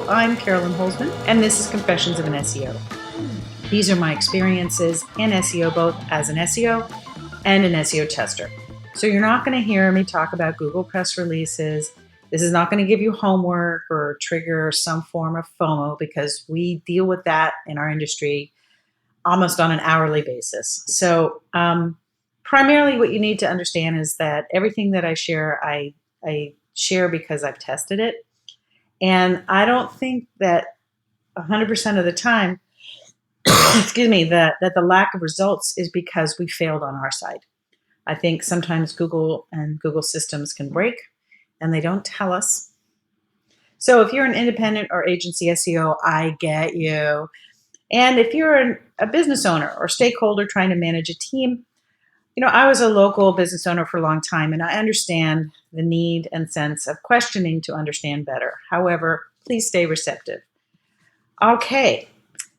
I'm Carolyn Holzman, and this is Confessions of an SEO. These are my experiences in SEO, both as an SEO and an SEO tester. So you're not going to hear me talk about Google press releases. This is not going to give you homework or trigger some form of FOMO, because we deal with that in our industry almost on an hourly basis. So primarily what you need to understand is that everything that I share, I share because I've tested it. And I don't think that 100% of the time, excuse me, that the lack of results is because we failed on our side. I think sometimes Google and Google systems can break and they don't tell us. So if you're an independent or agency SEO, I get you. And if you're a business owner or stakeholder trying to manage a team, I was a local business owner for a long time, and I understand the need and sense of questioning to understand better. However, please stay receptive. Okay,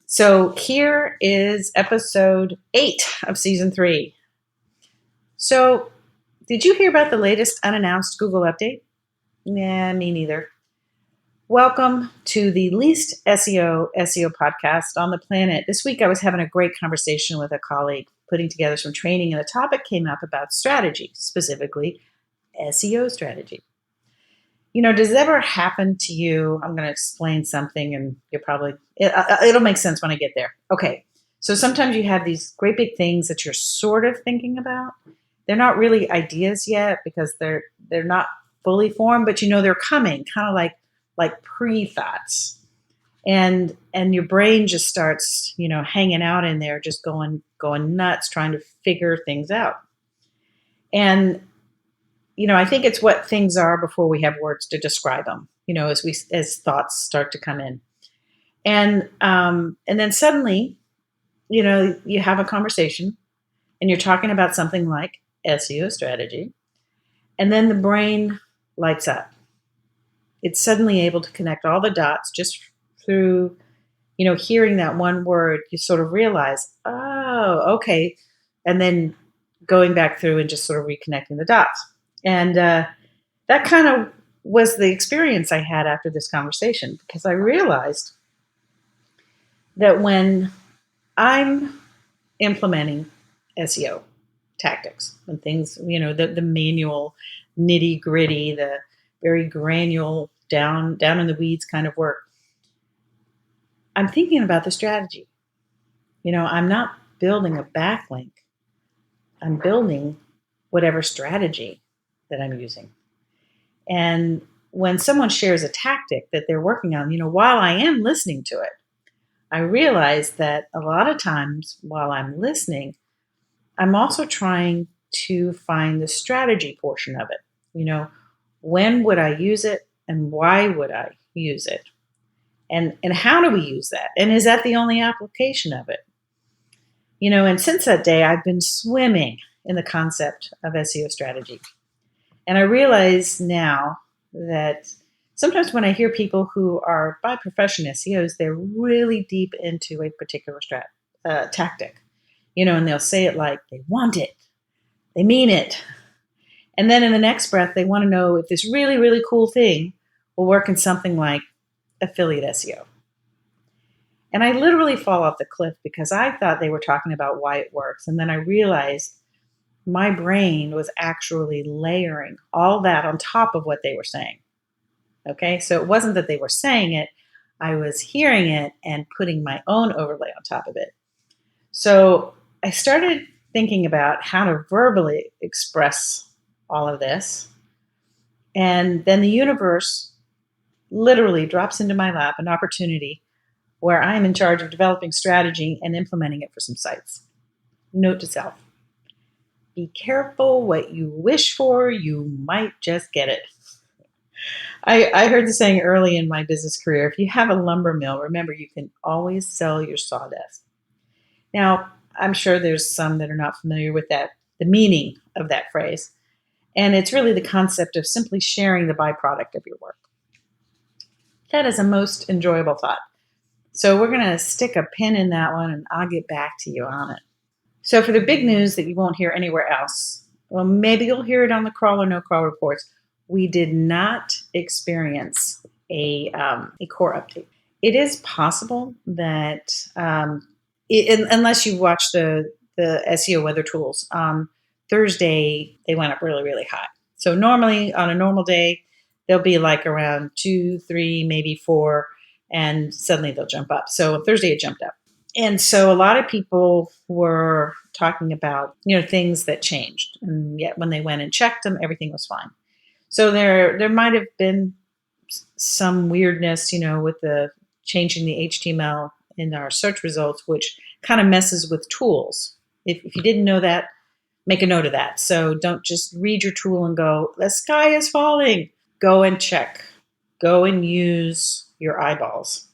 so here is episode 8 of season 3. So, did you hear about the latest unannounced Google update? Nah, me neither. Welcome to the least SEO podcast on the planet. This week I was having a great conversation with a colleague, putting together some training, and the topic came up about strategy, specifically SEO strategy. Does it ever happen to you? I'm going to explain something and it'll make sense when I get there. Okay, so sometimes you have these great big things that you're sort of thinking about. They're not really ideas yet because they're not fully formed, but they're coming, kind of like pre-thoughts. And your brain just starts, hanging out in there, just going nuts, trying to figure things out. And, I think it's what things are before we have words to describe them, as thoughts start to come in. And then suddenly, you have a conversation and you're talking about something like SEO strategy. And then the brain lights up. It's suddenly able to connect all the dots just through, hearing that one word. You sort of realize, oh, okay. And then going back through and just sort of reconnecting the dots. And that kind of was the experience I had after this conversation, because I realized that when I'm implementing SEO tactics and things, the manual nitty gritty, the very granular, down in the weeds kind of work, I'm thinking about the strategy. I'm not building a backlink. I'm building whatever strategy that I'm using. And when someone shares a tactic that they're working on, while I am listening to it, I realize that a lot of times while I'm listening, I'm also trying to find the strategy portion of it. When would I use it and why would I use it? And how do we use that? And is that the only application of it? And since that day, I've been swimming in the concept of SEO strategy. And I realize now that sometimes when I hear people who are by profession SEOs, they're really deep into a particular tactic, and they'll say it like they want it, they mean it. And then in the next breath, they want to know if this really, really cool thing will work in something like affiliate SEO. And I literally fall off the cliff because I thought they were talking about why it works. And then I realized my brain was actually layering all that on top of what they were saying. Okay, so it wasn't that they were saying it, I was hearing it and putting my own overlay on top of it. So I started thinking about how to verbally express all of this. And then the universe literally drops into my lap an opportunity where I'm in charge of developing strategy and implementing it for some sites. Note to self: be careful what you wish for, you might just get it. I heard the saying early in my business career: if you have a lumber mill, remember you can always sell your sawdust. Now, I'm sure there's some that are not familiar with the meaning of that phrase. And it's really the concept of simply sharing the byproduct of your work. That is a most enjoyable thought. So we're going to stick a pin in that one, and I'll get back to you on it. So for the big news that you won't hear anywhere else, well, maybe you'll hear it on the crawl or no crawl reports. We did not experience a core update. It is possible that unless you watch the SEO weather tools, Thursday they went up really, really high. So normally on a normal day, they'll be like around 2, 3, maybe 4, and suddenly they'll jump up. So Thursday it jumped up. And so a lot of people were talking about, things that changed. And yet when they went and checked them, everything was fine. So there might have been some weirdness, with the changing the HTML in our search results, which kind of messes with tools. If you didn't know that, make a note of that. So don't just read your tool and go, the sky is falling. Go and check. Go and use your eyeballs.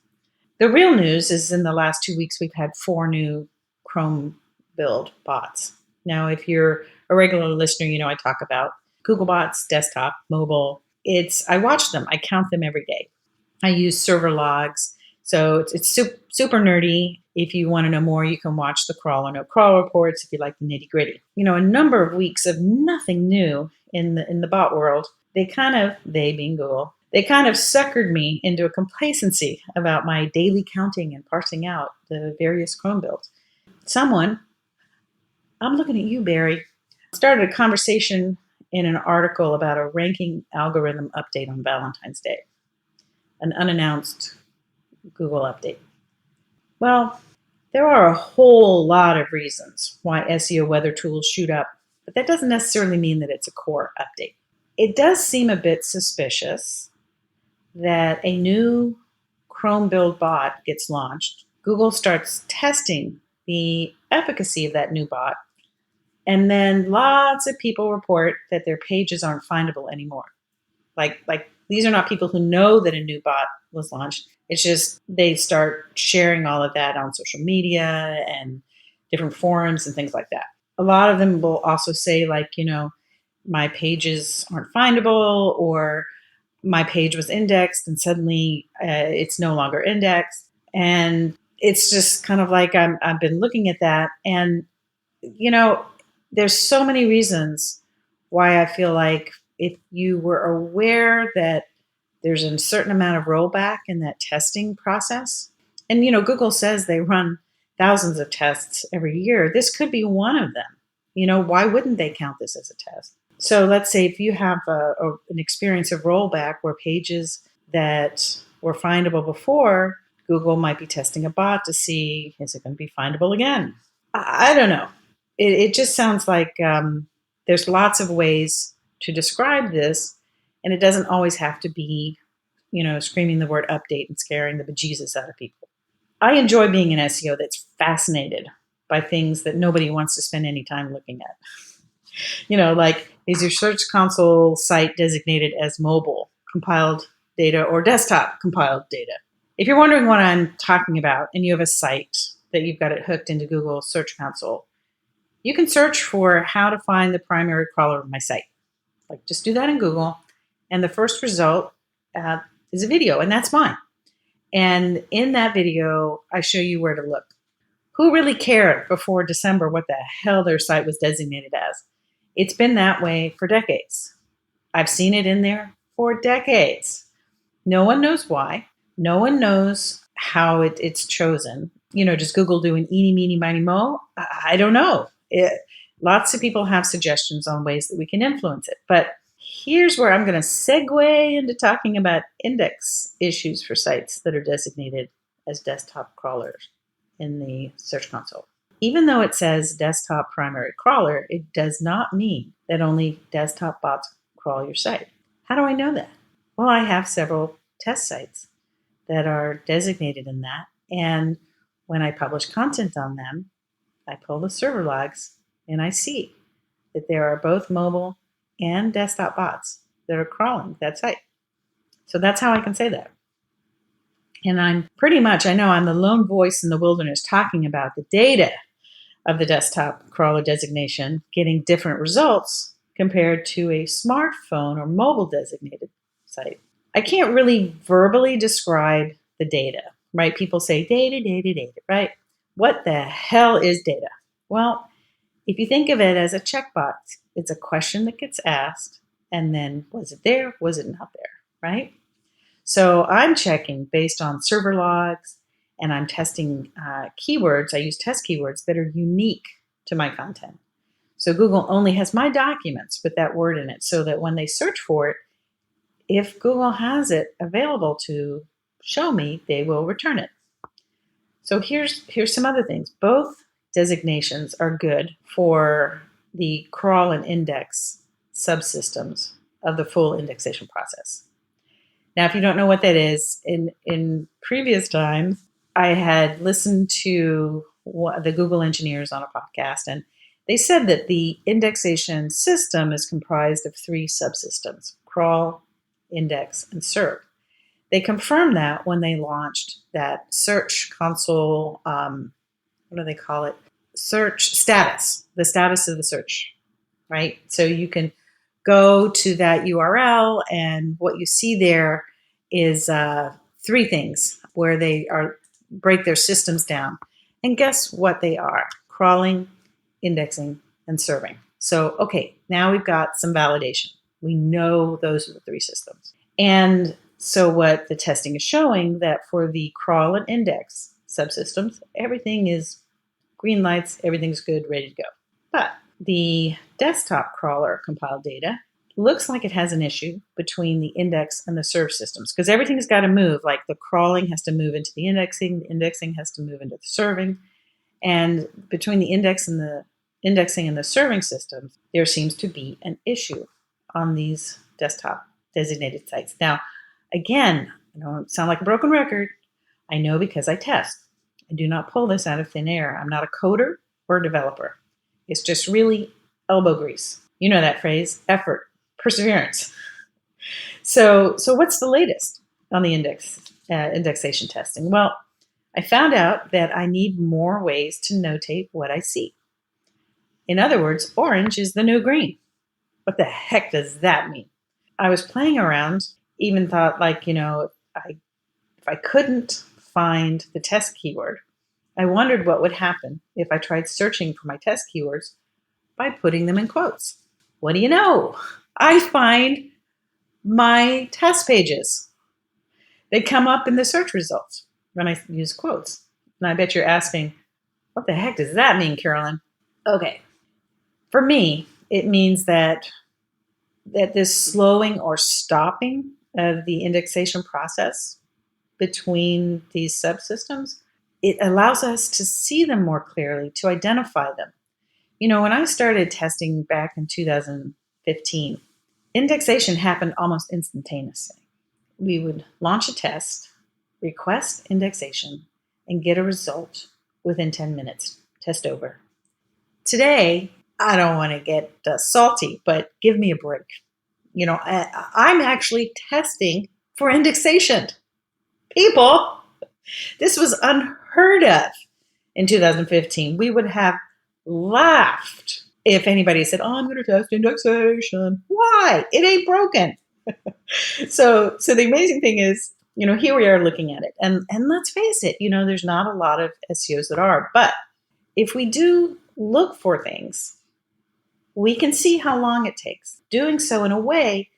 The real news is in the last 2 weeks, we've had 4 new Chrome build bots. Now, if you're a regular listener, I talk about Google bots, desktop, mobile. I watch them. I count them every day. I use server logs. So it's super nerdy. If you want to know more, you can watch the crawl or no crawl reports if you like the nitty gritty. A number of weeks of nothing new in the bot world. They being Google, they kind of suckered me into a complacency about my daily counting and parsing out the various Chrome builds. Someone, I'm looking at you, Barry, started a conversation in an article about a ranking algorithm update on Valentine's Day, an unannounced Google update. Well, there are a whole lot of reasons why SEO weather tools shoot up, but that doesn't necessarily mean that it's a core update. It does seem a bit suspicious that a new Chrome build bot gets launched. Google starts testing the efficacy of that new bot, and then lots of people report that their pages aren't findable anymore. Like these are not people who know that a new bot was launched. It's just they start sharing all of that on social media and different forums and things like that. A lot of them will also say my pages aren't findable, or my page was indexed and suddenly it's no longer indexed. And it's just kind of like I've been looking at that, and there's so many reasons why I feel like if you were aware that there's a certain amount of rollback in that testing process, and Google says they run thousands of tests every year, this could be one of them. Why wouldn't they count this as a test? So let's say if you have an experience of rollback where pages that were findable before, Google might be testing a bot to see, is it going to be findable again? I don't know. It just sounds like there's lots of ways to describe this, and it doesn't always have to be, screaming the word update and scaring the bejesus out of people. I enjoy being an SEO that's fascinated by things that nobody wants to spend any time looking at. Like, is your Search Console site designated as mobile compiled data or desktop compiled data? If you're wondering what I'm talking about and you have a site that you've got it hooked into Google Search Console, you can search for how to find the primary crawler of my site. Just do that in Google, and the first result is a video, and that's mine. And in that video, I show you where to look. Who really cared before December what the hell their site was designated as? It's been that way for decades. I've seen it in there for decades. No one knows why. No one knows how it's chosen. Does Google do an eeny, meeny, miny, mo? I don't know. Lots of people have suggestions on ways that we can influence it. But here's where I'm going to segue into talking about index issues for sites that are designated as desktop crawlers in the Search Console. Even though it says desktop primary crawler, it does not mean that only desktop bots crawl your site. How do I know that? Well, I have several test sites that are designated in that. And when I publish content on them, I pull the server logs and I see that there are both mobile and desktop bots that are crawling that site. So that's how I can say that. And I know I'm the lone voice in the wilderness talking about the data of the desktop crawler designation getting different results compared to a smartphone or mobile designated site. I can't really verbally describe the data, right? People say data, right? What the hell is data? Well, if you think of it as a checkbox, it's a question that gets asked, and then was it there? Was it not there, right? So I'm checking based on server logs, and I'm testing keywords. I use test keywords that are unique to my content. So Google only has my documents with that word in it, so that when they search for it, if Google has it available to show me, they will return it. So here's some other things. Both designations are good for the crawl and index subsystems of the full indexation process. Now, if you don't know what that is, in previous times, I had listened to the Google engineers on a podcast, and they said that the indexation system is comprised of three subsystems: crawl, index, and serve. They confirmed that when they launched that search console, what do they call it? Search status, the status of the search, right? So you can go to that URL, and what you see there is three things where they break their systems down. And guess what they are? Crawling, indexing, and serving. So, okay, now we've got some validation. We know those are the three systems. And so what the testing is showing, that for the crawl and index subsystems, everything is green lights, everything's good, ready to go. But the desktop crawler compiled data looks like it has an issue between the index and the serve systems, because everything's got to move. Like the crawling has to move into the indexing has to move into the serving. And between the indexing and the serving systems, there seems to be an issue on these desktop designated sites. Now, again, I don't sound like a broken record. I know because I test. I do not pull this out of thin air. I'm not a coder or a developer. It's just really elbow grease. You know that phrase, effort, perseverance. So what's the latest on the indexation testing? Well, I found out that I need more ways to notate what I see. In other words, orange is the new green. What the heck does that mean? I was playing around, even thought if I couldn't find the test keyword, I wondered what would happen if I tried searching for my test keywords by putting them in quotes. What do you know? I find my test pages. They come up in the search results when I use quotes. And I bet you're asking, what the heck does that mean, Carolyn? Okay. For me, it means that this slowing or stopping of the indexation process between these subsystems, it allows us to see them more clearly, to identify them. You know, when I started testing back in 2015, indexation happened almost instantaneously. We would launch a test, request indexation, and get a result within 10 minutes. Test over. Today, I don't want to get salty, but give me a break. You know, I'm actually testing for indexation. People, this was unheard of in 2015. We would have laughed if anybody said, oh, I'm going to test indexation. Why? It ain't broken. So the amazing thing is, you know, here we are looking at it. And let's face it, you know, there's not a lot of SEOs that are. But if we do look for things, we can see how long it takes, doing so in a way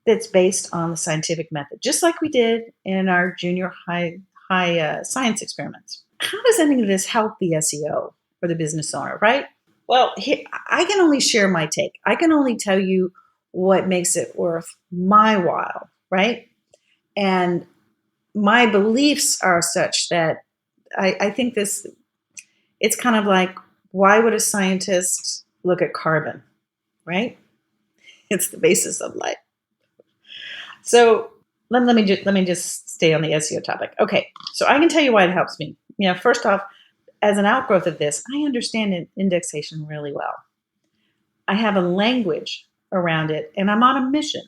that's based on the scientific method, just like we did in our junior high science experiments. How does any of this help the SEO or the business owner, right? Well, I can only share my take. I can only tell you what makes it worth my while, right? And my beliefs are such that I think it's kind of like, why would a scientist look at carbon, right? It's the basis of life. So let me just stay on the SEO topic. Okay, so I can tell you why it helps me. You know, first off, as an outgrowth of this, I understand indexation really well. I have a language around it, and I'm on a mission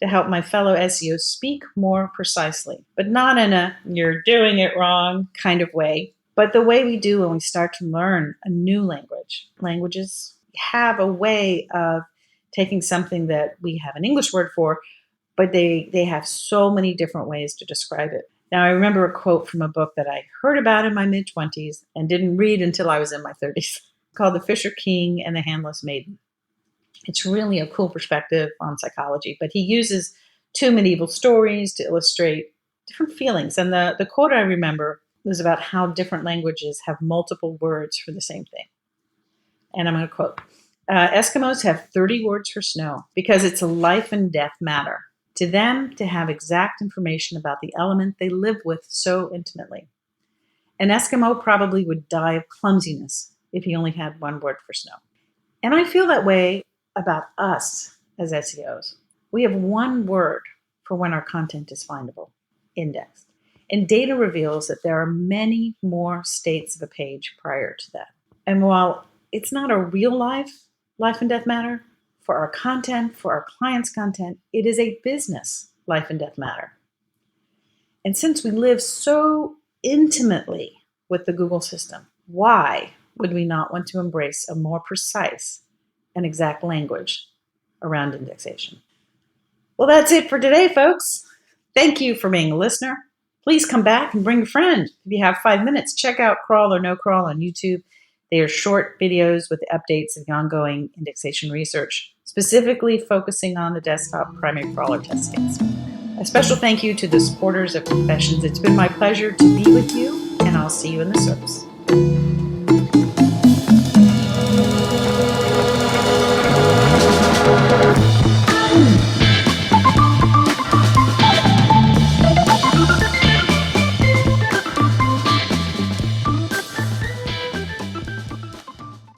to help my fellow SEOs speak more precisely, but not in a you're doing it wrong kind of way, but the way we do when we start to learn a new language. Languages have a way of taking something that we have an English word for, but they have so many different ways to describe it. Now, I remember a quote from a book that I heard about in my mid-20s and didn't read until I was in my 30s, called The Fisher King and the Handless Maiden. It's really a cool perspective on psychology, but he uses two medieval stories to illustrate different feelings. And the quote I remember was about how different languages have multiple words for the same thing. And I'm going to quote, Eskimos have 30 words for snow because it's a life and death matter to them to have exact information about the element they live with so intimately. An Eskimo probably would die of clumsiness if he only had one word for snow. And I feel that way about us as SEOs. We have one word for when our content is findable, indexed. And data reveals that there are many more states of a page prior to that. And while it's not a real life and death matter, for our content, for our clients' content, it is a business life and death matter. And since we live so intimately with the Google system, why would we not want to embrace a more precise and exact language around indexation? Well, that's it for today, folks. Thank you for being a listener. Please come back and bring a friend. If you have 5 minutes, check out Crawl or No Crawl on YouTube. They are short videos with updates of the ongoing indexation research, specifically focusing on the desktop primary crawler test case. A special thank you to the supporters of Confessions. It's been my pleasure to be with you, and I'll see you in the SERPs.